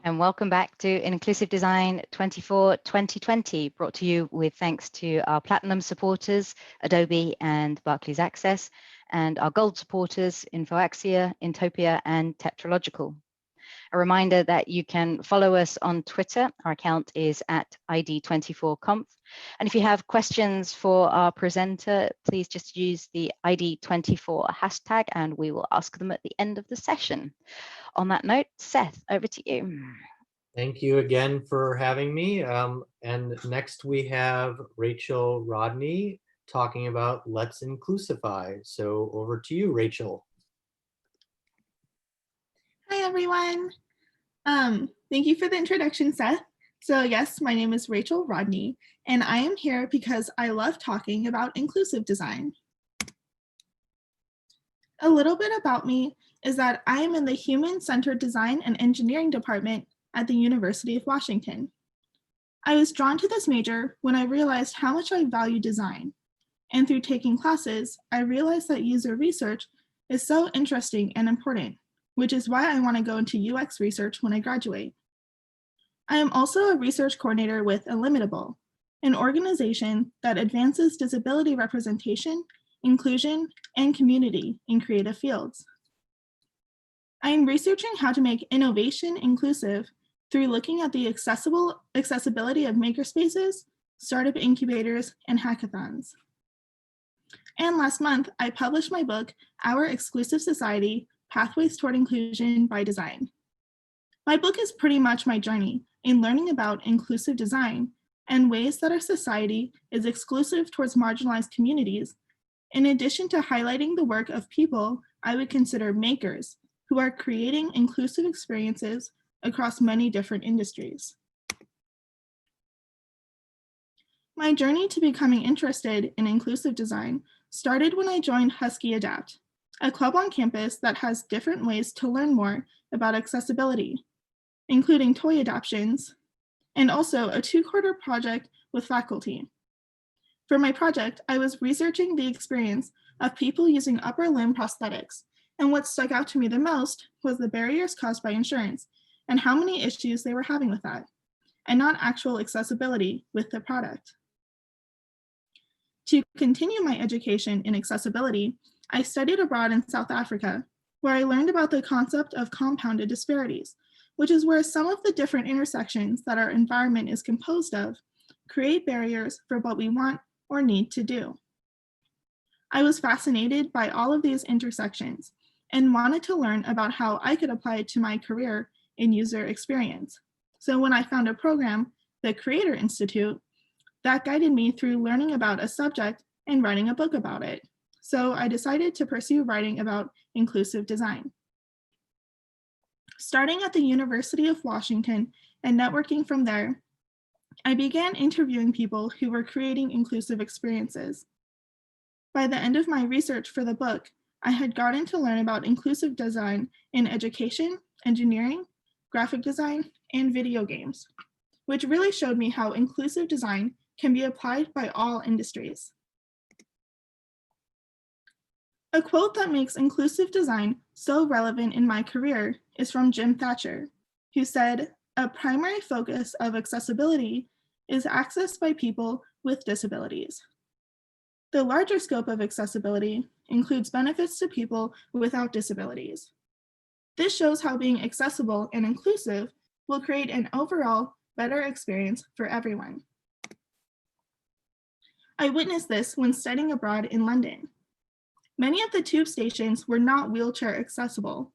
and welcome back to Inclusive Design 24-2020, brought to you with thanks to our Platinum supporters, Adobe and Barclays Access, and our Gold supporters, InfoAxia, Intopia, and Tetralogical. A reminder that you can follow us on Twitter. Our account is at ID24Conf. And if you have questions for our presenter, please just use the ID24 hashtag and we will ask them at the end of the session. On that note, Seth, over to you. Thank you again for having me. And next we have Rachel Rodney talking about Let's Inclusify. So over to you, Rachel. Hi, everyone. Thank you for the introduction, Seth. So yes, my name is Rachel Rodney, and I am here because I love talking about inclusive design. A little bit about me is that I am in the Human-Centered Design and Engineering Department at the University of Washington. I was drawn to this major when I realized how much I value design. And through taking classes, I realized that user research is so interesting and important, which is why I want to go into UX research when I graduate. I am also a research coordinator with Illimitable, an organization that advances disability representation, inclusion, and community in creative fields. I am researching how to make innovation inclusive through looking at the accessibility of makerspaces, startup incubators, and hackathons. And last month, I published my book, Our Exclusive Society: Pathways Toward Inclusion by Design. My book is pretty much my journey in learning about inclusive design and ways that our society is exclusive towards marginalized communities, in addition to highlighting the work of people I would consider makers who are creating inclusive experiences across many different industries. My journey to becoming interested in inclusive design started when I joined Husky Adapt, a club on campus that has different ways to learn more about accessibility, including toy adoptions, and also a 2-quarter project with faculty. For my project, I was researching the experience of people using upper limb prosthetics, and what stuck out to me the most was the barriers caused by insurance and how many issues they were having with that, and not actual accessibility with the product. To continue my education in accessibility, I studied abroad in South Africa, where I learned about the concept of compounded disparities, which is where some of the different intersections that our environment is composed of create barriers for what we want or need to do. I was fascinated by all of these intersections and wanted to learn about how I could apply it to my career in user experience. So when I found a program, the Creator Institute, that guided me through learning about a subject and writing a book about it. So I decided to pursue writing about inclusive design. Starting at the University of Washington and networking from there, I began interviewing people who were creating inclusive experiences. By the end of my research for the book, I had gotten to learn about inclusive design in education, engineering, graphic design, and video games, which really showed me how inclusive design can be applied by all industries. A quote that makes inclusive design so relevant in my career is from Jim Thatcher, who said, "A primary focus of accessibility is access by people with disabilities." The larger scope of accessibility includes benefits to people without disabilities. This shows how being accessible and inclusive will create an overall better experience for everyone. I witnessed this when studying abroad in London. Many of the tube stations were not wheelchair accessible,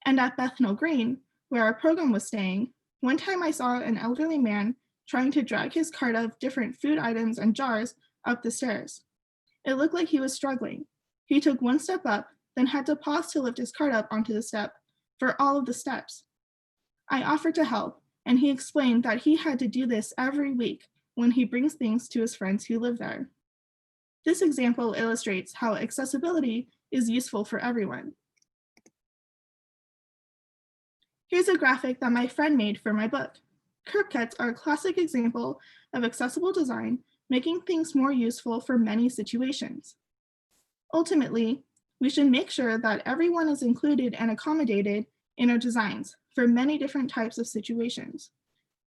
and at Bethnal Green, where our program was staying, one time I saw an elderly man trying to drag his cart of different food items and jars up the stairs. It looked like he was struggling. He took one step up, then had to pause to lift his cart up onto the step for all of the steps. I offered to help, and he explained that he had to do this every week when he brings things to his friends who live there. This example illustrates how accessibility is useful for everyone. Here's a graphic that my friend made for my book. Curb cuts are a classic example of accessible design, making things more useful for many situations. Ultimately, we should make sure that everyone is included and accommodated in our designs for many different types of situations.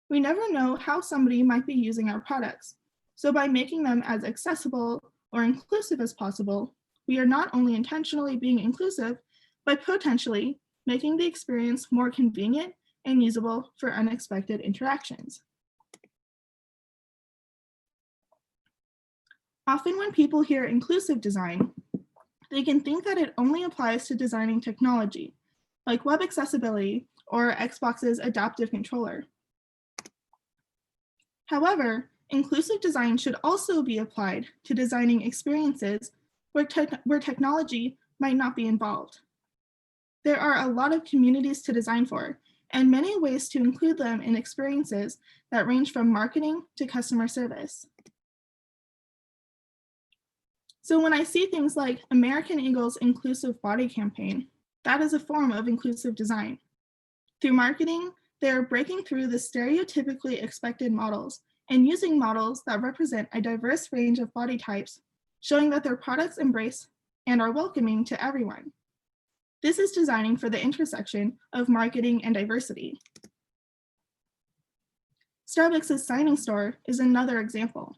We never know how somebody might be using our products, so by making them as accessible or inclusive as possible, we are not only intentionally being inclusive, but potentially making the experience more convenient and usable for unexpected interactions. Often when people hear inclusive design, they can think that it only applies to designing technology, like web accessibility or Xbox's adaptive controller. However, inclusive design should also be applied to designing experiences where technology might not be involved. There are a lot of communities to design for, and many ways to include them in experiences that range from marketing to customer service. So when I see things like American Eagle's Inclusive Body Campaign, that is a form of inclusive design. Through marketing, they are breaking through the stereotypically expected models and using models that represent a diverse range of body types, showing that their products embrace and are welcoming to everyone. This is designing for the intersection of marketing and diversity. Starbucks' Signing Store is another example.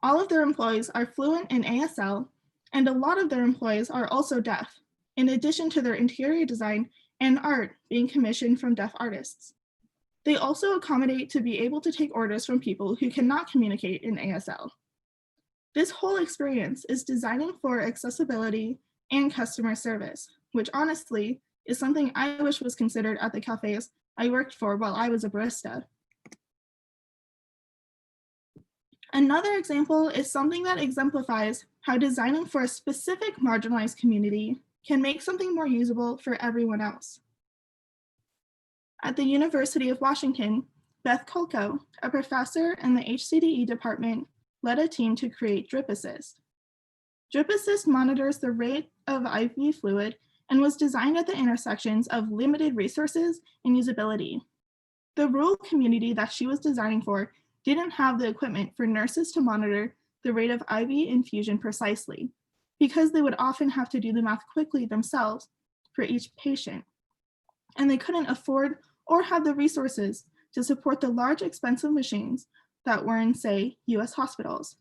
All of their employees are fluent in ASL, and a lot of their employees are also deaf, in addition to their interior design and art being commissioned from deaf artists. They also accommodate to be able to take orders from people who cannot communicate in ASL. This whole experience is designing for accessibility and customer service, which honestly is something I wish was considered at the cafes I worked for while I was a barista. Another example is something that exemplifies how designing for a specific marginalized community can make something more usable for everyone else. At the University of Washington, Beth Kolko, a professor in the HCDE department, led a team to create Drip Assist. Drip Assist monitors the rate of IV fluid and was designed at the intersections of limited resources and usability. The rural community that she was designing for didn't have the equipment for nurses to monitor the rate of IV infusion precisely, because they would often have to do the math quickly themselves for each patient. And they couldn't afford or have the resources to support the large expensive machines that were in, say, US hospitals.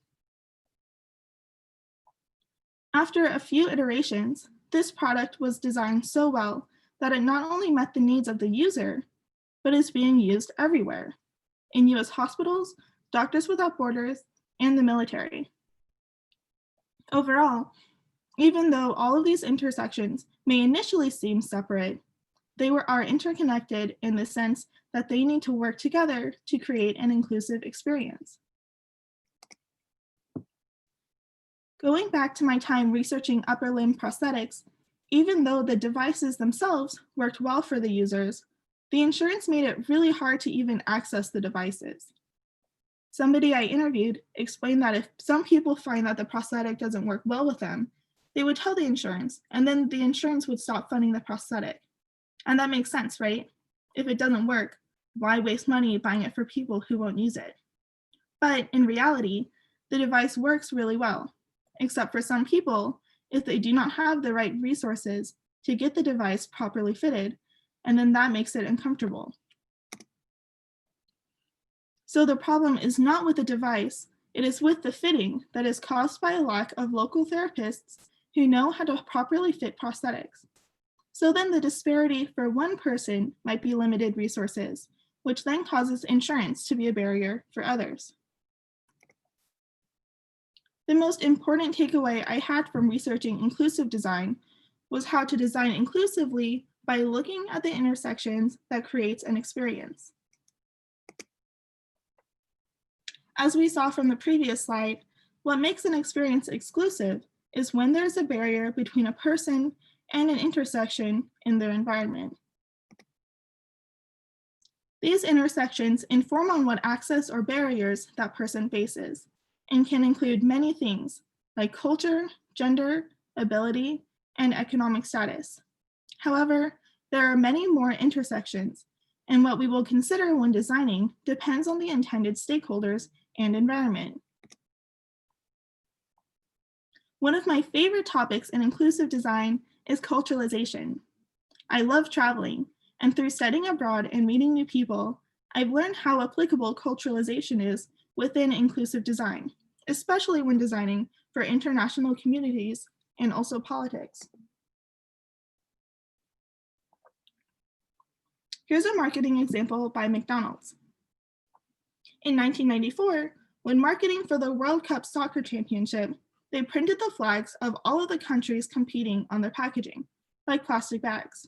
After a few iterations, this product was designed so well that it not only met the needs of the user, but is being used everywhere, in US hospitals, Doctors Without Borders, and the military. Overall, even though all of these intersections may initially seem separate, they are interconnected in the sense that they need to work together to create an inclusive experience. Going back to my time researching upper limb prosthetics, even though the devices themselves worked well for the users, the insurance made it really hard to even access the devices. Somebody I interviewed explained that if some people find that the prosthetic doesn't work well with them, they would tell the insurance, and then the insurance would stop funding the prosthetic. And that makes sense, right? If it doesn't work, why waste money buying it for people who won't use it? But in reality, the device works really well, except for some people, if they do not have the right resources to get the device properly fitted, and then that makes it uncomfortable. So the problem is not with the device, it is with the fitting that is caused by a lack of local therapists who know how to properly fit prosthetics. So then the disparity for one person might be limited resources, which then causes insurance to be a barrier for others. The most important takeaway I had from researching inclusive design was how to design inclusively by looking at the intersections that creates an experience. As we saw from the previous slide, what makes an experience exclusive is when there's a barrier between a person and an intersection in their environment. These intersections inform on what access or barriers that person faces and can include many things like culture, gender, ability, and economic status. However, there are many more intersections, and what we will consider when designing depends on the intended stakeholders and environment. One of my favorite topics in inclusive design is culturalization. I love traveling, And through studying abroad and meeting new people, I've learned how applicable culturalization is within inclusive design, especially when designing for international communities and also politics. Here's a marketing example by McDonald's. In 1994, when marketing for the World Cup Soccer Championship, they printed the flags of all of the countries competing on their packaging, like plastic bags.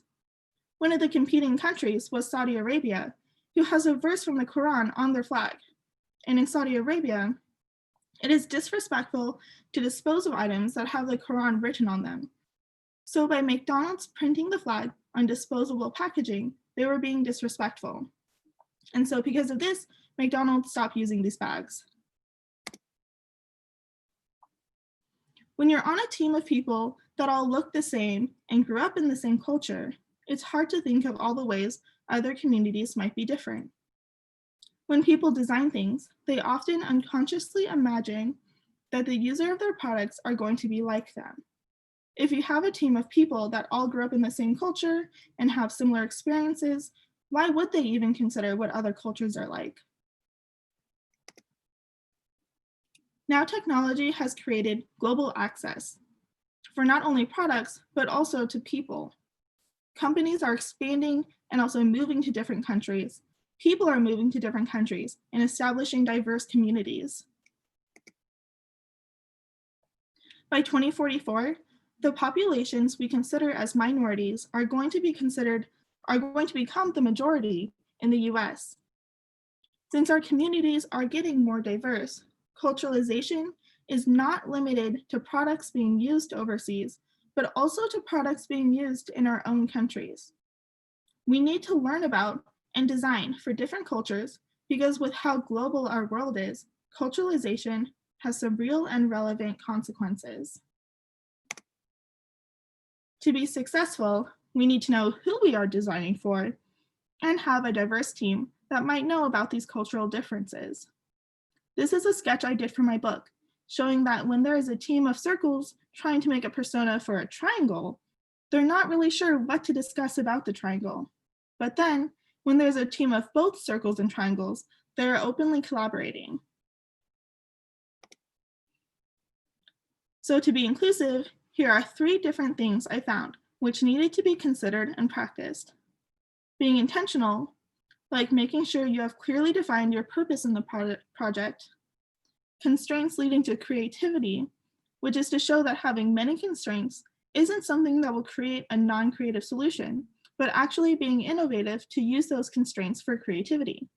One of the competing countries was Saudi Arabia, who has a verse from the Quran on their flag. And in Saudi Arabia, it is disrespectful to dispose of items that have the Quran written on them. So by McDonald's printing the flag on disposable packaging, they were being disrespectful. And so because of this, McDonald's stopped using these bags. When you're on a team of people that all look the same and grew up in the same culture, it's hard to think of all the ways other communities might be different. When people design things, they often unconsciously imagine that the user of their products are going to be like them. If you have a team of people that all grew up in the same culture and have similar experiences, why would they even consider what other cultures are like? Now technology has created global access for not only products, but also to people. Companies are expanding and also moving to different countries. People are moving to different countries and establishing diverse communities. By 2044, the populations we consider as minorities are going to become the majority in the US. Since our communities are getting more diverse, culturalization is not limited to products being used overseas, but also to products being used in our own countries. We need to learn about and design for different cultures because with how global our world is, culturalization has some real and relevant consequences. To be successful, we need to know who we are designing for and have a diverse team that might know about these cultural differences. This is a sketch I did for my book, showing that when there is a team of circles trying to make a persona for a triangle, they're not really sure what to discuss about the triangle. But then, when there's a team of both circles and triangles, they're openly collaborating. So to be inclusive, here are 3 different things I found which needed to be considered and practiced. Being intentional, like making sure you have clearly defined your purpose in the project. Constraints leading to creativity, which is to show that having many constraints isn't something that will create a non-creative solution, but actually being innovative to use those constraints for creativity.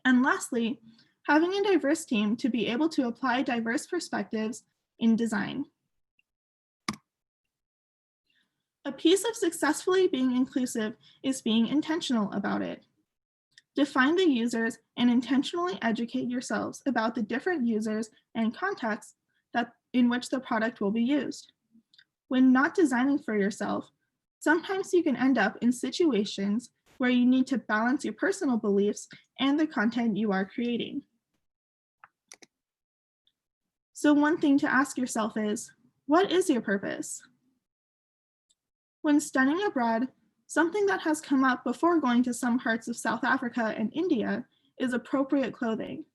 And lastly, having a diverse team to be able to apply diverse perspectives in design. A piece of successfully being inclusive is being intentional about it. Define the users and intentionally educate yourselves about the different users and contexts in which the product will be used. When not designing for yourself, sometimes you can end up in situations where you need to balance your personal beliefs and the content you are creating. So one thing to ask yourself is, what is your purpose? When studying abroad, something that has come up before going to some parts of South Africa and India is appropriate clothing.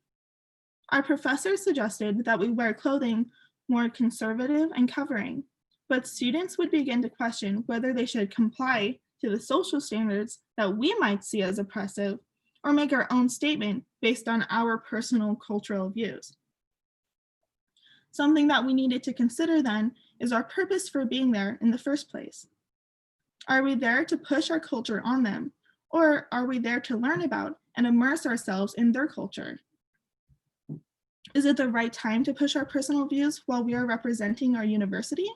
Our professors suggested that we wear clothing more conservative and covering, but students would begin to question whether they should comply to the social standards that we might see as oppressive or make our own statement based on our personal cultural views. Something that we needed to consider then is our purpose for being there in the first place. Are we there to push our culture on them, or are we there to learn about and immerse ourselves in their culture? Is it the right time to push our personal views while we are representing our university?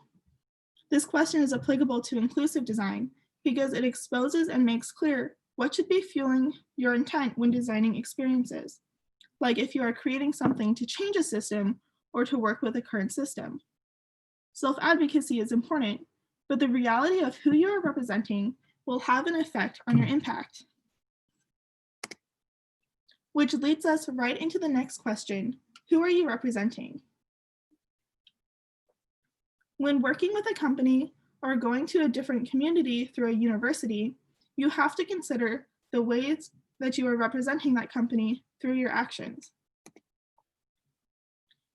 This question is applicable to inclusive design because it exposes and makes clear what should be fueling your intent when designing experiences, like if you are creating something to change a system or to work with a current system. Self-advocacy is important, but the reality of who you are representing will have an effect on your impact. Which leads us right into the next question: who are you representing? When working with a company or going to a different community through a university, you have to consider the ways that you are representing that company through your actions.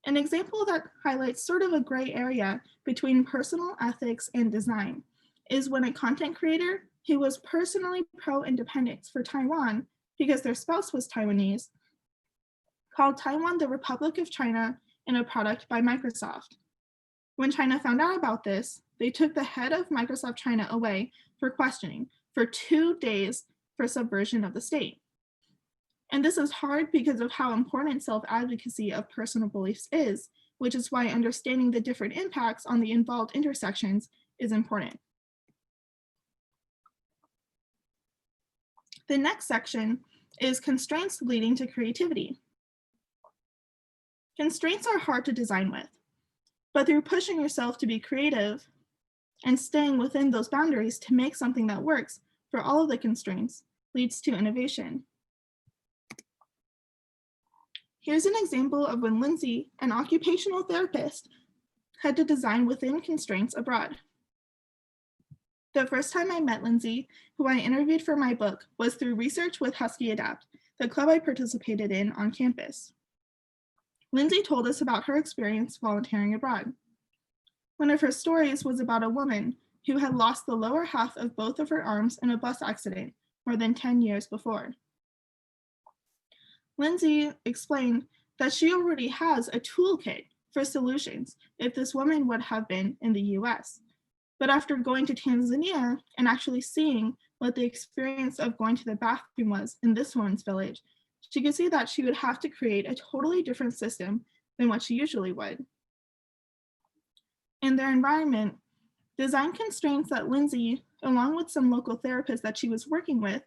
An example that highlights sort of a gray area between personal ethics and design is when a content creator who was personally pro-independence for Taiwan because their spouse was Taiwanese called Taiwan the Republic of China in a product by Microsoft. When China found out about this, they took the head of Microsoft China away for questioning for 2 days for subversion of the state. And this is hard because of how important self-advocacy of personal beliefs is, which is why understanding the different impacts on the involved intersections is important. The next section is constraints leading to creativity. Constraints are hard to design with, but through pushing yourself to be creative and staying within those boundaries to make something that works for all of the constraints leads to innovation. Here's an example of when Lindsay, an occupational therapist, had to design within constraints abroad. The first time I met Lindsay, who I interviewed for my book, was through research with Husky Adapt, the club I participated in on campus. Lindsay told us about her experience volunteering abroad. One of her stories was about a woman who had lost the lower half of both of her arms in a bus accident more than 10 years before. Lindsay explained that she already has a toolkit for solutions if this woman would have been in the US. But after going to Tanzania and actually seeing what the experience of going to the bathroom was in this woman's village, she could see that she would have to create a totally different system than what she usually would. In their environment, design constraints that Lindsay, along with some local therapists that she was working with,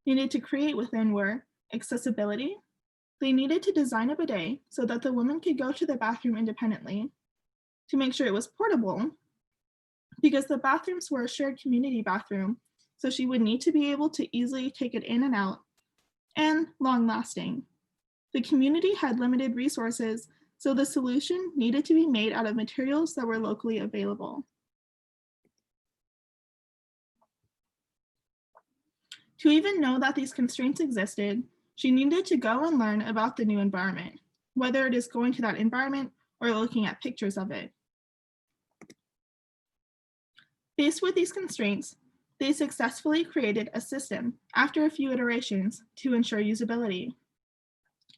needed to create within were accessibility. They needed to design a bidet so that the woman could go to the bathroom independently, to make sure it was portable, because the bathrooms were a shared community bathroom, so she would need to be able to easily take it in and out, and long-lasting. The community had limited resources, so the solution needed to be made out of materials that were locally available. To even know that these constraints existed, she needed to go and learn about the new environment, whether it is going to that environment or looking at pictures of it. Faced with these constraints, they successfully created a system after a few iterations to ensure usability.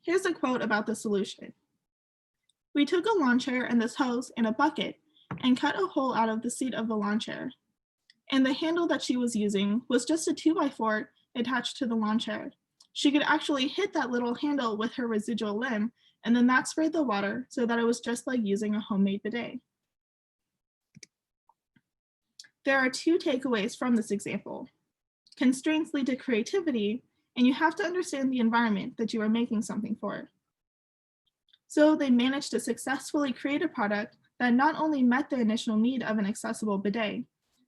Here's a quote about the solution. "We took a lawn chair and this hose and a bucket and cut a hole out of the seat of the lawn chair. And the handle that she was using was just a 2x4 attached to the lawn chair. She could actually hit that little handle with her residual limb, and then that sprayed the water so that it was just like using a homemade bidet." There are 2 takeaways from this example. Constraints lead to creativity, and you have to understand the environment that you are making something for. So they managed to successfully create a product that not only met the initial need of an accessible bidet,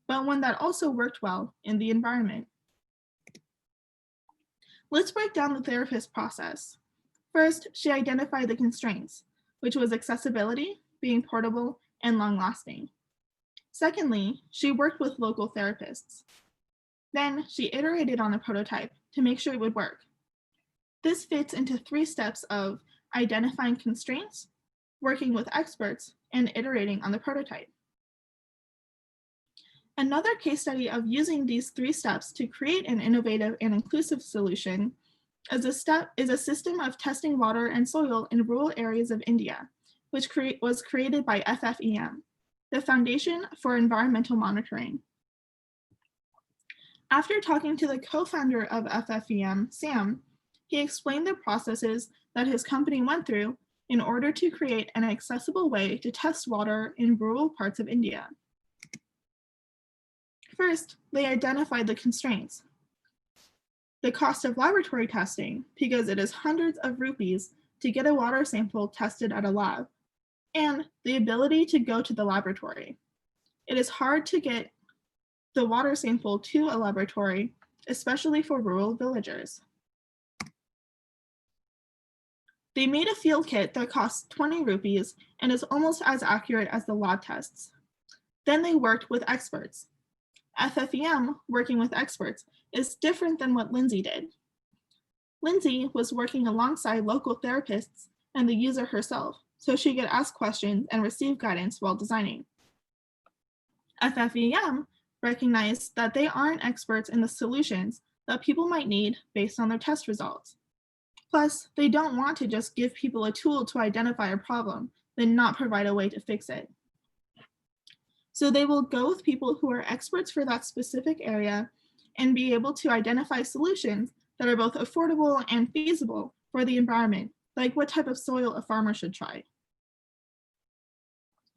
but one that also worked well in the environment. Let's break down the therapist process. First, she identified the constraints, which was accessibility, being portable, and long-lasting. Secondly, she worked with local therapists. Then she iterated on the prototype to make sure it would work. This fits into 3 steps of identifying constraints, working with experts, and iterating on the prototype. Another case study of using these 3 steps to create an innovative and inclusive solution is a system of testing water and soil in rural areas of India, which was created by FFEM, the Foundation for Environmental Monitoring. After talking to the co-founder of FFEM, Sam, he explained the processes that his company went through in order to create an accessible way to test water in rural parts of India. First, they identified the constraints. The cost of laboratory testing, because it is hundreds of rupees to get a water sample tested at a lab, and the ability to go to the laboratory. It is hard to get the water sample to a laboratory, especially for rural villagers. They made a field kit that costs 20 rupees and is almost as accurate as the lab tests. Then they worked with experts. FFEM, working with experts, is different than what Lindsay did. Lindsay was working alongside local therapists and the user herself, so she could ask questions and receive guidance while designing. FFEM recognized that they aren't experts in the solutions that people might need based on their test results. Plus, they don't want to just give people a tool to identify a problem, then not provide a way to fix it. So they will go with people who are experts for that specific area and be able to identify solutions that are both affordable and feasible for the environment, like what type of soil a farmer should try.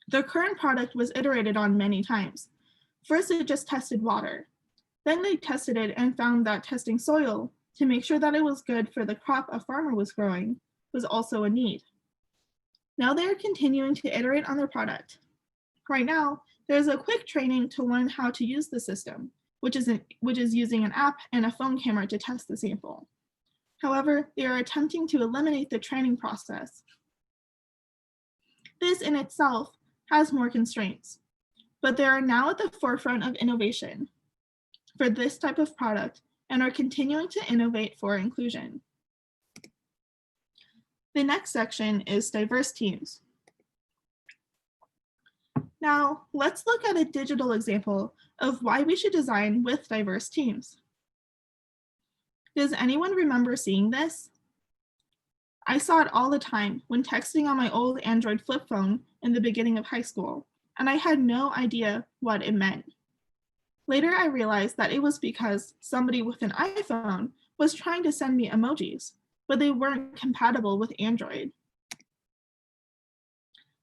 The current product was iterated on many times. First, it just tested water. Then they tested it and found that testing soil to make sure that it was good for the crop a farmer was growing was also a need. Now they are continuing to iterate on their product. Right now, there's a quick training to learn how to use the system, which is using an app and a phone camera to test the sample. However, they are attempting to eliminate the training process. This in itself has more constraints, but they are now at the forefront of innovation for this type of product and are continuing to innovate for inclusion. The next section is diverse teams. Now, let's look at a digital example of why we should design with diverse teams. Does anyone remember seeing this? I saw it all the time when texting on my old Android flip phone in the beginning of high school, and I had no idea what it meant. Later, I realized that it was because somebody with an iPhone was trying to send me emojis, but they weren't compatible with Android.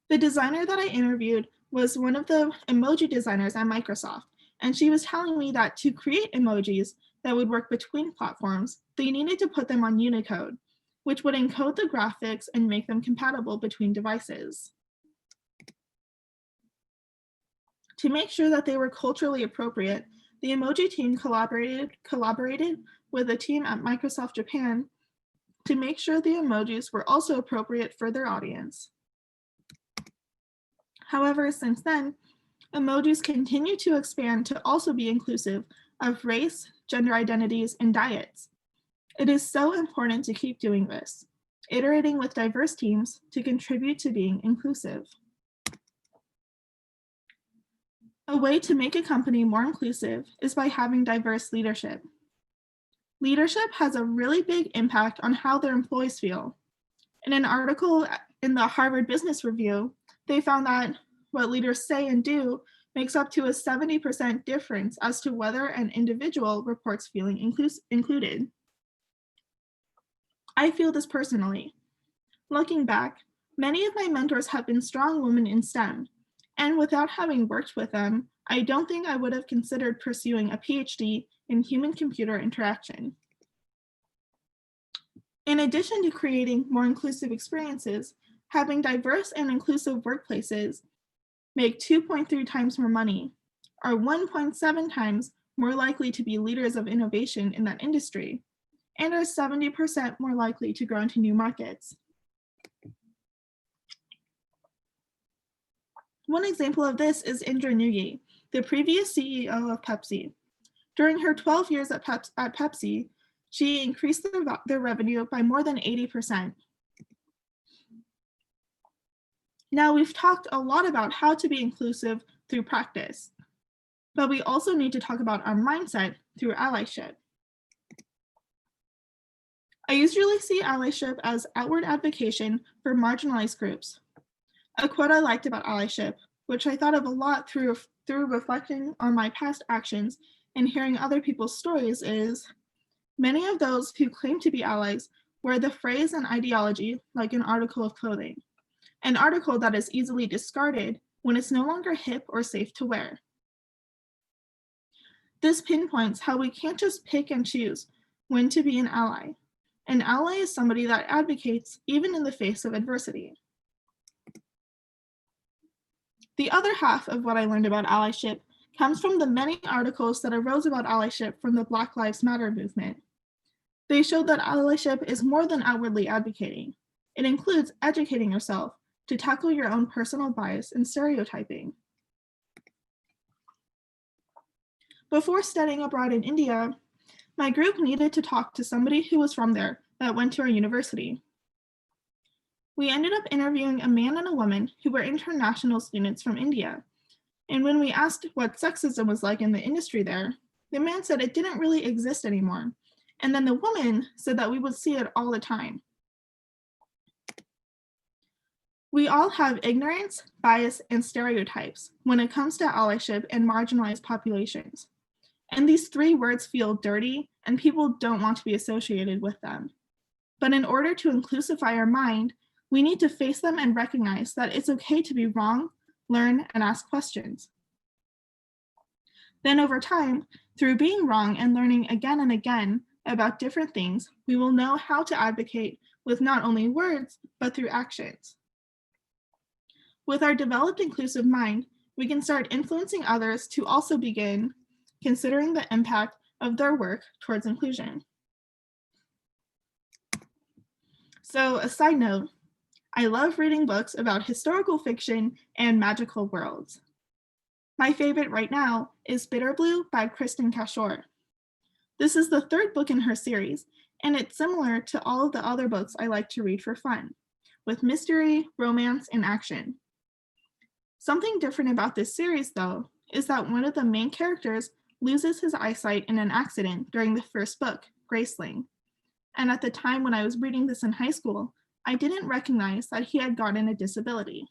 The designer that I interviewed was one of the emoji designers at Microsoft, and she was telling me that to create emojis that would work between platforms, they needed to put them on Unicode, which would encode the graphics and make them compatible between devices. To make sure that they were culturally appropriate, the emoji team collaborated with a team at Microsoft Japan to make sure the emojis were also appropriate for their audience. However, since then, emojis continue to expand to also be inclusive of race, gender identities, and diets. It is so important to keep doing this, iterating with diverse teams to contribute to being inclusive. A way to make a company more inclusive is by having diverse leadership. Leadership has a really big impact on how their employees feel. In an article in the Harvard Business Review, they found that what leaders say and do makes up to a 70% difference as to whether an individual reports feeling included. I feel this personally. Looking back, many of my mentors have been strong women in STEM, and without having worked with them, I don't think I would have considered pursuing a PhD in human-computer interaction. In addition to creating more inclusive experiences, having diverse and inclusive workplaces make 2.3 times more money, are 1.7 times more likely to be leaders of innovation in that industry, and are 70% more likely to grow into new markets. One example of this is Indra Nooyi, the previous CEO of Pepsi. During her 12 years at Pepsi, she increased their revenue by more than 80%. Now, we've talked a lot about how to be inclusive through practice, but we also need to talk about our mindset through allyship. I usually see allyship as outward advocacy for marginalized groups. A quote I liked about allyship, which I thought of a lot through reflecting on my past actions and hearing other people's stories, is many of those who claim to be allies wear the phrase and ideology like an article of clothing, an article that is easily discarded when it's no longer hip or safe to wear. This pinpoints how we can't just pick and choose when to be an ally. An ally is somebody that advocates even in the face of adversity. The other half of what I learned about allyship comes from the many articles that arose about allyship from the Black Lives Matter movement. They showed that allyship is more than outwardly advocating. It includes educating yourself to tackle your own personal bias and stereotyping. Before studying abroad in India, my group needed to talk to somebody who was from there that went to our university. We ended up interviewing a man and a woman who were international students from India. And when we asked what sexism was like in the industry there, the man said it didn't really exist anymore. And then the woman said that we would see it all the time. We all have ignorance, bias, and stereotypes when it comes to allyship and marginalized populations. And these three words feel dirty, and people don't want to be associated with them. But in order to inclusify our mind, we need to face them and recognize that it's okay to be wrong, learn, and ask questions. Then over time, through being wrong and learning again and again about different things, we will know how to advocate with not only words, but through actions. With our developed inclusive mind, we can start influencing others to also begin considering the impact of their work towards inclusion. So, a side note, I love reading books about historical fiction and magical worlds. My favorite right now is Bitter Blue by Kristen Cashore. This is the third book in her series, and it's similar to all of the other books I like to read for fun, with mystery, romance, and action. Something different about this series, though, is that one of the main characters loses his eyesight in an accident during the first book, Graceling. And at the time when I was reading this in high school, I didn't recognize that he had gotten a disability.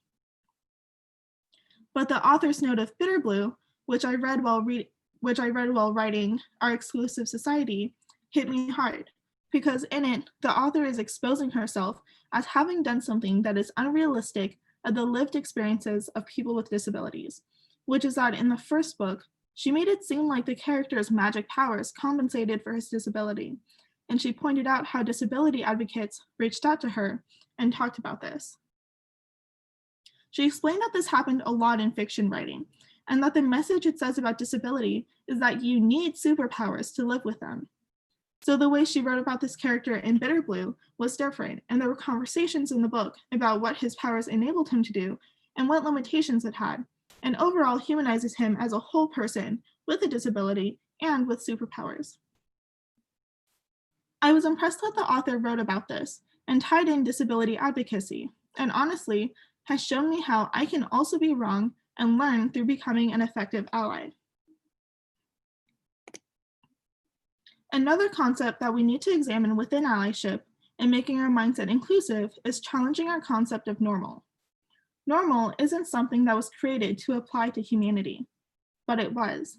But the author's note of Bitter Blue, which I read while writing Our Exclusive Society, hit me hard, because in it, the author is exposing herself as having done something that is unrealistic of the lived experiences of people with disabilities, which is that in the first book, she made it seem like the character's magic powers compensated for his disability, and she pointed out how disability advocates reached out to her and talked about this. She explained that this happened a lot in fiction writing, and that the message it says about disability is that you need superpowers to live with them. So the way she wrote about this character in Bitter Blue was different, and there were conversations in the book about what his powers enabled him to do and what limitations it had, and overall humanizes him as a whole person with a disability and with superpowers. I was impressed that the author wrote about this and tied in disability advocacy, and honestly, has shown me how I can also be wrong and learn through becoming an effective ally. Another concept that we need to examine within allyship and making our mindset inclusive is challenging our concept of normal. Normal isn't something that was created to apply to humanity, but it was.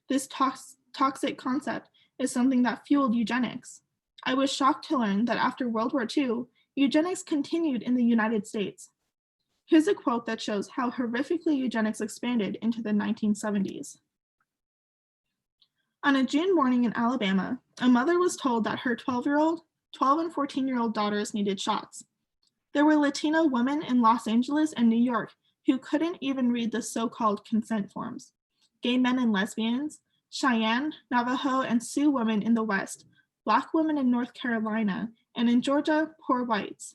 This toxic concept is something that fueled eugenics. I was shocked to learn that after World War II, eugenics continued in the United States. Here's a quote that shows how horrifically eugenics expanded into the 1970s. On a June morning in Alabama, a mother was told that her 12 and 14-year-old daughters needed shots. There were Latino women in Los Angeles and New York who couldn't even read the so-called consent forms. Gay men and lesbians, Cheyenne, Navajo, and Sioux women in the West, Black women in North Carolina, and in Georgia, poor whites.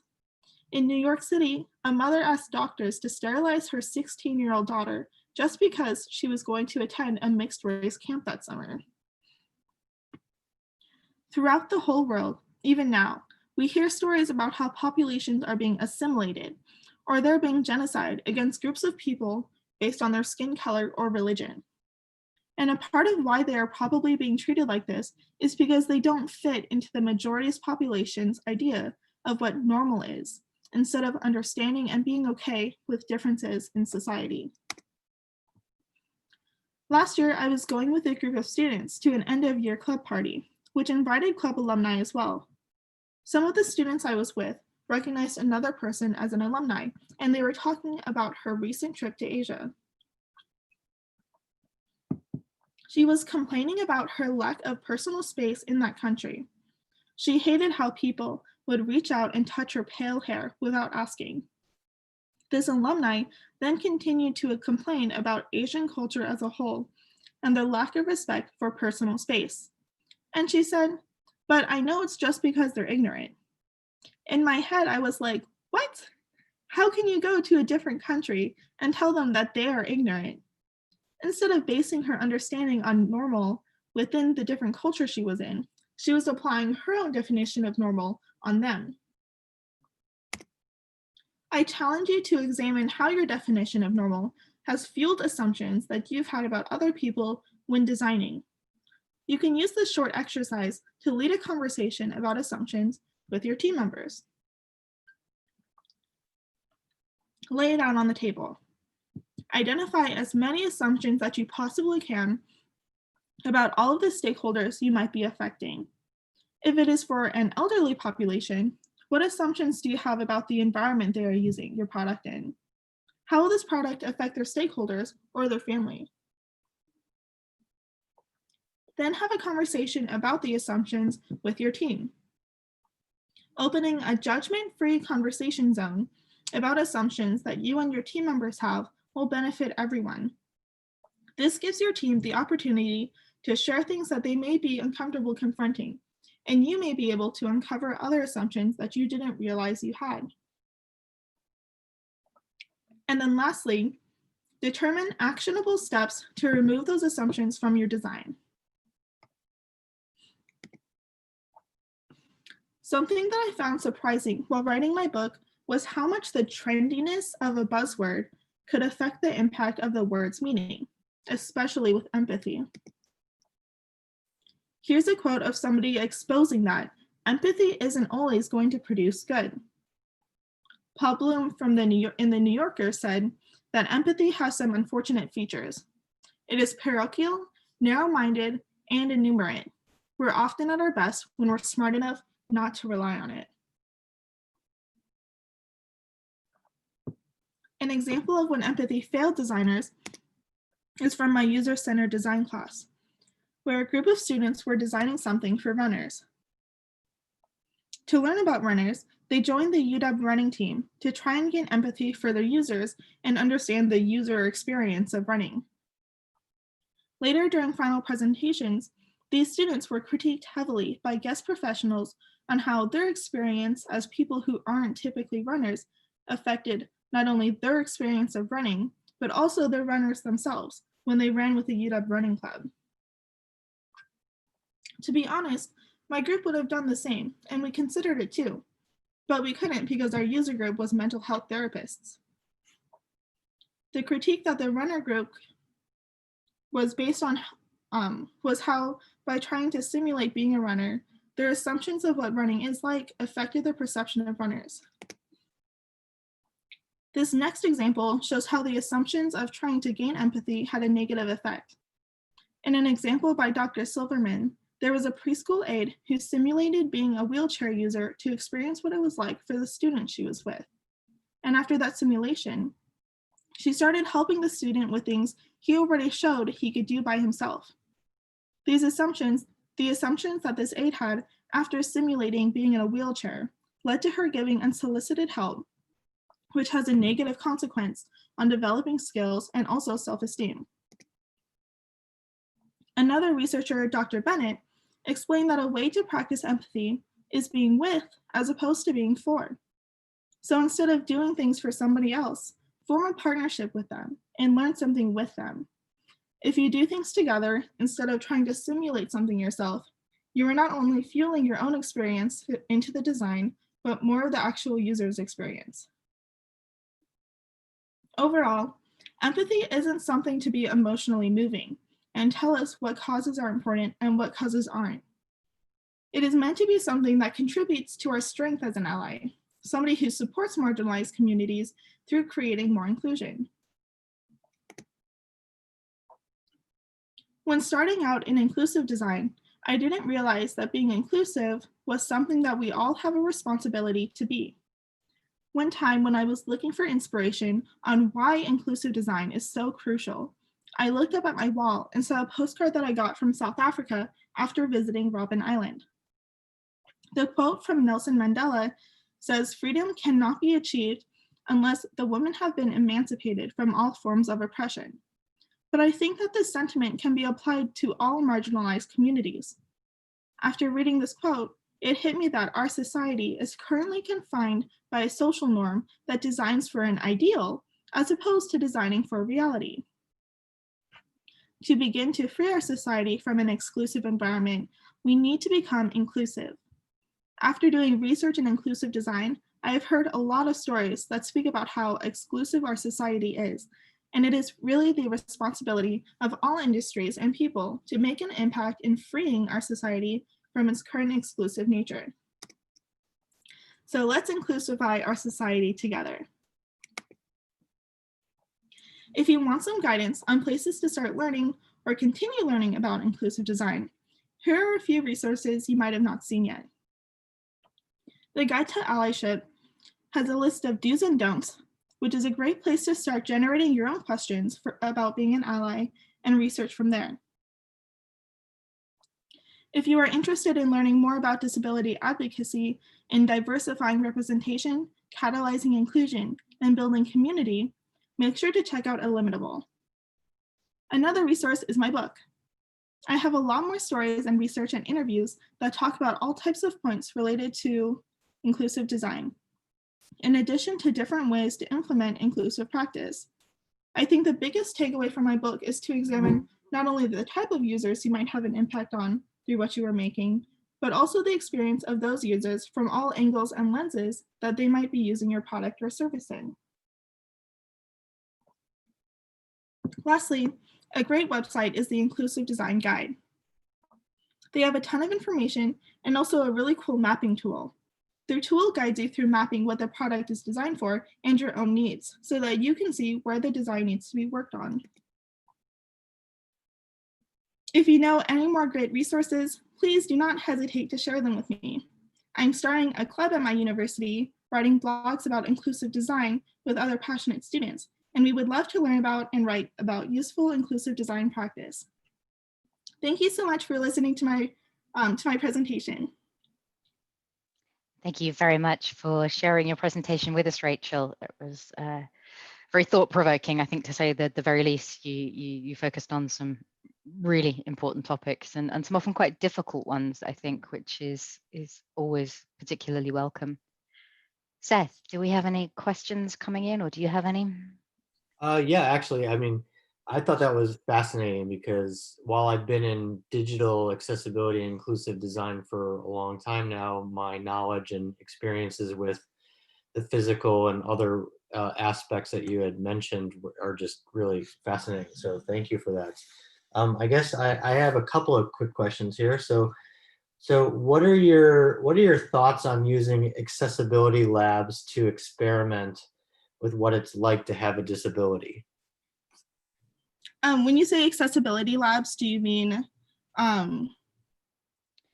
In New York City, a mother asked doctors to sterilize her 16-year-old daughter just because she was going to attend a mixed-race camp that summer. Throughout the whole world, even now, we hear stories about how populations are being assimilated, or there being genocide against groups of people based on their skin color or religion. And a part of why they are probably being treated like this is because they don't fit into the majority's population's idea of what normal is, instead of understanding and being okay with differences in society. Last year, I was going with a group of students to an end-of-year club party, which invited club alumni as well. Some of the students I was with recognized another person as an alumni, and they were talking about her recent trip to Asia. She was complaining about her lack of personal space in that country. She hated how people would reach out and touch her pale hair without asking. This alumni then continued to complain about Asian culture as a whole and their lack of respect for personal space. And she said, "But I know it's just because they're ignorant." In my head, I was like, what? How can you go to a different country and tell them that they are ignorant? Instead of basing her understanding on normal within the different culture she was in, she was applying her own definition of normal on them. I challenge you to examine how your definition of normal has fueled assumptions that you've had about other people when designing. You can use this short exercise to lead a conversation about assumptions with your team members. Lay it out on the table. Identify as many assumptions that you possibly can about all of the stakeholders you might be affecting. If it is for an elderly population, what assumptions do you have about the environment they are using your product in? How will this product affect their stakeholders or their family? Then have a conversation about the assumptions with your team. Opening a judgment-free conversation zone about assumptions that you and your team members have will benefit everyone. This gives your team the opportunity to share things that they may be uncomfortable confronting, and you may be able to uncover other assumptions that you didn't realize you had. And then lastly, determine actionable steps to remove those assumptions from your design. Something that I found surprising while writing my book was how much the trendiness of a buzzword could affect the impact of the word's meaning, especially with empathy. Here's a quote of somebody exposing that empathy isn't always going to produce good. Paul Bloom in the New Yorker said that empathy has some unfortunate features. It is parochial, narrow-minded, and innumerate. We're often at our best when we're smart enough not to rely on it. An example of when empathy failed designers is from my user-centered design class, where a group of students were designing something for runners. To learn about runners, they joined the UW running team to try and gain empathy for their users and understand the user experience of running. Later, during final presentations, these students were critiqued heavily by guest professionals on how their experience as people who aren't typically runners affected not only their experience of running, but also their runners themselves when they ran with the UW Running Club. To be honest, my group would have done the same, and we considered it too, but we couldn't because our user group was mental health therapists. The critique that the runner group was based on was how, by trying to simulate being a runner, their assumptions of what running is like affected their perception of runners. This next example shows how the assumptions of trying to gain empathy had a negative effect. In an example by Dr. Silverman, there was a preschool aide who simulated being a wheelchair user to experience what it was like for the student she was with. And after that simulation, she started helping the student with things he already showed he could do by himself. The assumptions that this aide had after simulating being in a wheelchair led to her giving unsolicited help, which has a negative consequence on developing skills and also self-esteem. Another researcher, Dr. Bennett, explained that a way to practice empathy is being with as opposed to being for. So instead of doing things for somebody else, form a partnership with them and learn something with them. If you do things together instead of trying to simulate something yourself, you are not only fueling your own experience into the design, but more of the actual user's experience. Overall, empathy isn't something to be emotionally moving and tell us what causes are important and what causes aren't. It is meant to be something that contributes to our strength as an ally, somebody who supports marginalized communities through creating more inclusion. When starting out in inclusive design, I didn't realize that being inclusive was something that we all have a responsibility to be. One time when I was looking for inspiration on why inclusive design is so crucial, I looked up at my wall and saw a postcard that I got from South Africa after visiting Robben Island. The quote from Nelson Mandela says, "Freedom cannot be achieved unless the women have been emancipated from all forms of oppression." But I think that this sentiment can be applied to all marginalized communities. After reading this quote, it hit me that our society is currently confined by a social norm that designs for an ideal as opposed to designing for reality. to begin to free our society from an exclusive environment, we need to become inclusive. After doing research in inclusive design, I have heard a lot of stories that speak about how exclusive our society is, and it is really the responsibility of all industries and people to make an impact in freeing our society from its current exclusive nature. So let's inclusify our society together. If you want some guidance on places to start learning or continue learning about inclusive design, here are a few resources you might have not seen yet. The Guide to Allyship has a list of do's and don'ts, which is a great place to start generating your own questions about being an ally and research from there. If you are interested in learning more about disability advocacy and diversifying representation, catalyzing inclusion, and building community, make sure to check out Illimitable. Another resource is my book. I have a lot more stories and research and interviews that talk about all types of points related to inclusive design, in addition to different ways to implement inclusive practice. I think the biggest takeaway from my book is to examine not only the type of users you might have an impact on through what you are making, but also the experience of those users from all angles and lenses that they might be using your product or service in. Lastly, a great website is the Inclusive Design Guide. They have a ton of information and also a really cool mapping tool. Their tool guides you through mapping what the product is designed for and your own needs so that you can see where the design needs to be worked on. If you know any more great resources, please do not hesitate to share them with me. I'm starting a club at my university, writing blogs about inclusive design with other passionate students, and we would love to learn about and write about useful inclusive design practice. Thank you so much for listening to my presentation. Thank you very much for sharing your presentation with us, Rachel. It was very thought-provoking, I think, to say that at the very least. You focused on some really important topics and some often quite difficult ones, I think, which is always particularly welcome. Seth, do we have any questions coming in, or do you have any? Yeah, actually, I mean, I thought that was fascinating because while I've been in digital accessibility and inclusive design for a long time now, my knowledge and experiences with the physical and other aspects that you had mentioned are just really fascinating. So thank you for that. I guess I have a couple of quick questions here. So what are your thoughts on using accessibility labs to experiment with what it's like to have a disability? When you say accessibility labs, do you mean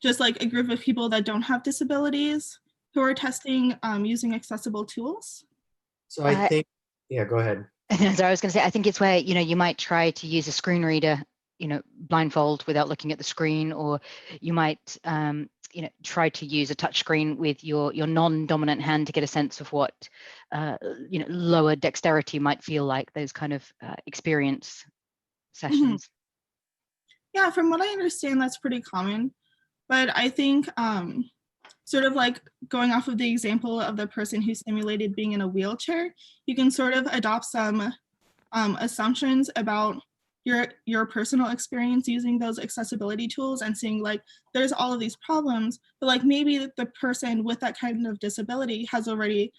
just like a group of people that don't have disabilities who are testing using accessible tools? So I think, yeah, go ahead. So I was going to say, I think it's where, you might try to use a screen reader, blindfold without looking at the screen, or you might, try to use a touch screen with your non-dominant hand to get a sense of what, lower dexterity might feel like, those kind of experience sessions. Yeah, from what I understand, that's pretty common. But I think sort of like going off of the example of the person who simulated being in a wheelchair, you can sort of adopt some assumptions about your personal experience using those accessibility tools and seeing like there's all of these problems, but like maybe the person with that kind of disability has already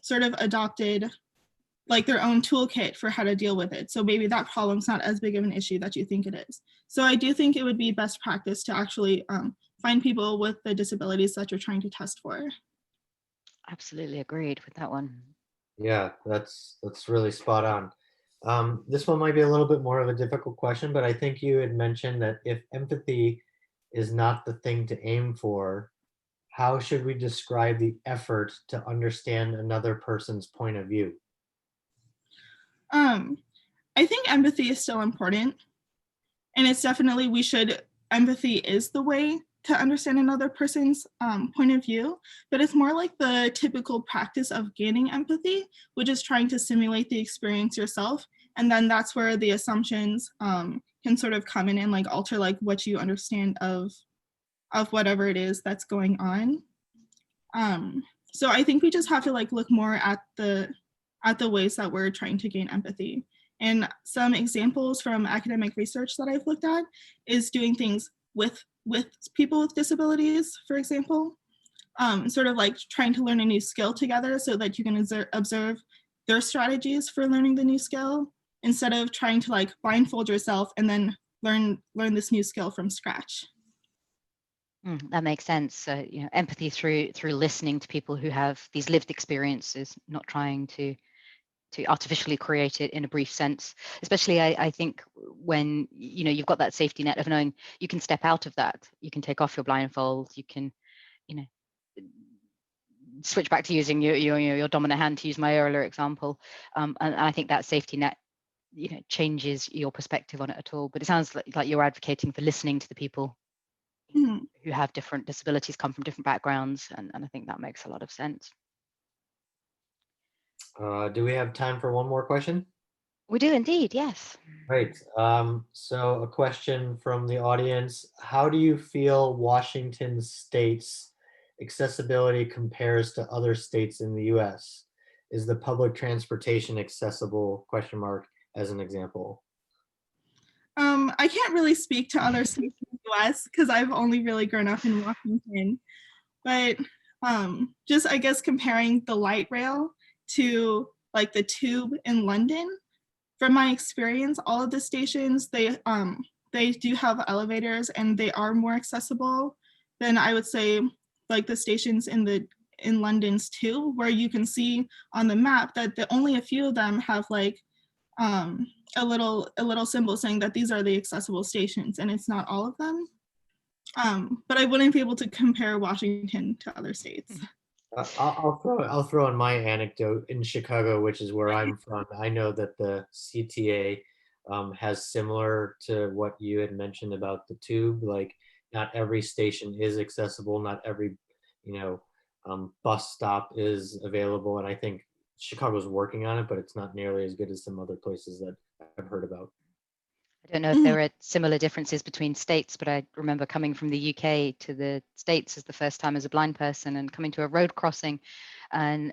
sort of adopted like their own toolkit for how to deal with it. So maybe that problem's not as big of an issue that you think it is. So I do think it would be best practice to actually find people with the disabilities that you're trying to test for. Absolutely agreed with that one. Yeah, that's really spot on. This one might be a little bit more of a difficult question, but I think you had mentioned that if empathy is not the thing to aim for, how should we describe the effort to understand another person's point of view? I think empathy is still important, and it's definitely empathy is the way to understand another person's point of view, but it's more like the typical practice of gaining empathy, which is trying to simulate the experience yourself, and then that's where the assumptions can sort of come in and like alter like what you understand of whatever it is that's going on. So I think we just have to like look more at the ways that we're trying to gain empathy. And some examples from academic research that I've looked at is doing things with people with disabilities, for example, sort of like trying to learn a new skill together so that you can observe their strategies for learning the new skill instead of trying to like blindfold yourself and then learn this new skill from scratch. That makes sense. Empathy through listening to people who have these lived experiences, not trying to artificially create it in a brief sense. Especially, I think when you've got that safety net of knowing you can step out of that, you can take off your blindfold, you can switch back to using your dominant hand, to use my earlier example, and I think that safety net changes your perspective on it at all. But it sounds like you're advocating for listening to the people who have different disabilities, come from different backgrounds, and I think that makes a lot of sense. Do we have time for one more question? We do indeed, yes. Great. So a question from the audience: how do you feel Washington State's accessibility compares to other states in the US? Is the public transportation accessible, ? As an example? I can't really speak to other states in the US because I've only really grown up in Washington. But just, I guess, comparing the light rail to like the tube in London, from my experience, all of the stations, they do have elevators and they are more accessible than, I would say, like the stations in London's too, where you can see on the map that only a few of them have like a little symbol saying that these are the accessible stations, and it's not all of them. But I wouldn't be able to compare Washington to other states. I'll throw in my anecdote. In Chicago, which is where I'm from, I know that the CTA has similar to what you had mentioned about the tube. Like, not every station is accessible. Not every, bus stop is available. And I think Chicago's working on it, but it's not nearly as good as some other places that I've heard about. I don't know if there are similar differences between states, but I remember coming from the UK to the States as the first time as a blind person and coming to a road crossing, and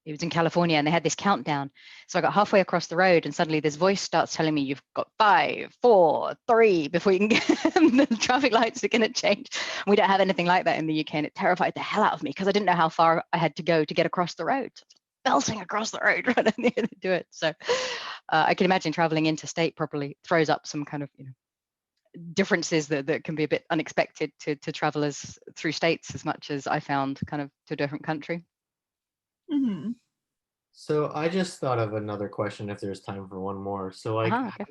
it was in California, and they had this countdown. So I got halfway across the road and suddenly this voice starts telling me you've got 5, 4, 3 before you can get the traffic lights are going to change. We don't have anything like that in the UK, and it terrified the hell out of me because I didn't know how far I had to go to get across the road. Belting across the road right at the end to do it. So I can imagine traveling interstate probably throws up some kind of differences that can be a bit unexpected to travelers through states, as much as I found kind of to a different country. Mm-hmm. So I just thought of another question if there's time for one more. So like, Okay.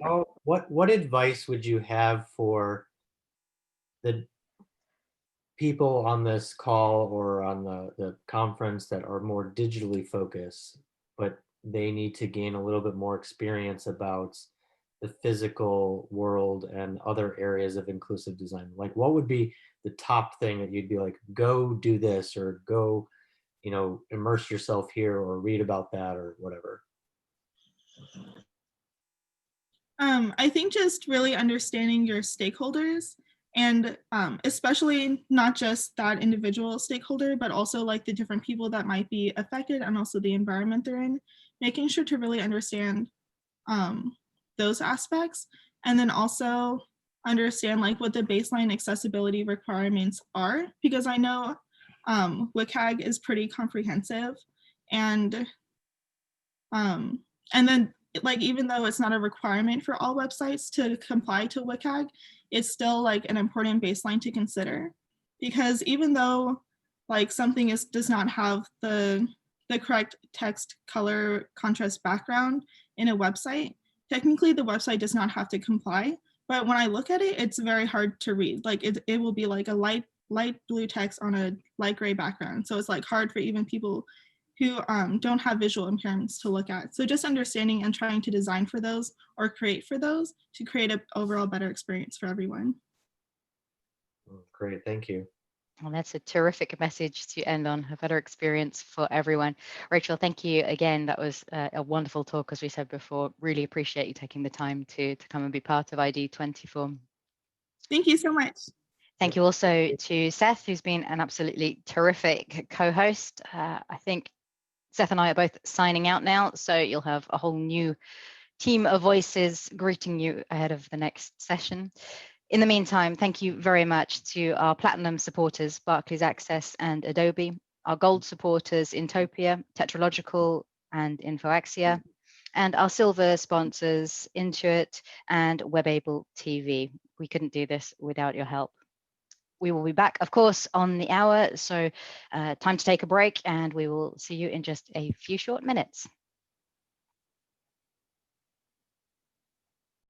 what advice would you have for the people on this call or on the conference that are more digitally focused, but they need to gain a little bit more experience about the physical world and other areas of inclusive design? Like, what would be the top thing that you'd be like, go do this, or go, immerse yourself here, or read about that, or whatever? I think just really understanding your stakeholders, and especially not just that individual stakeholder, but also like the different people that might be affected and also the environment they're in, making sure to really understand those aspects, and then also understand like what the baseline accessibility requirements are, because I know WCAG is pretty comprehensive, and then like, even though it's not a requirement for all websites to comply to WCAG, it's still like an important baseline to consider, because even though like something does not have the correct text, color, contrast background in a website, technically the website does not have to comply. But when I look at it, it's very hard to read. Like it will be like a light blue text on a light gray background. So it's like hard for even people who don't have visual impairments to look at. So just understanding and trying to design for those or create for those to create an overall better experience for everyone. Great, thank you. Well, that's a terrific message to end on, a better experience for everyone. Rachel, thank you again. That was a wonderful talk, as we said before. Really appreciate you taking the time to come and be part of ID24. Thank you so much. Thank you also to Seth, who's been an absolutely terrific co-host. I think Seth and I are both signing out now, so you'll have a whole new team of voices greeting you ahead of the next session. In the meantime, thank you very much to our Platinum supporters, Barclays Access and Adobe, our Gold supporters, Intopia, Tetralogical, and InfoAxia, and our Silver sponsors, Intuit and WebAble TV. We couldn't do this without your help. We will be back, of course, on the hour, so time to take a break, and we will see you in just a few short minutes.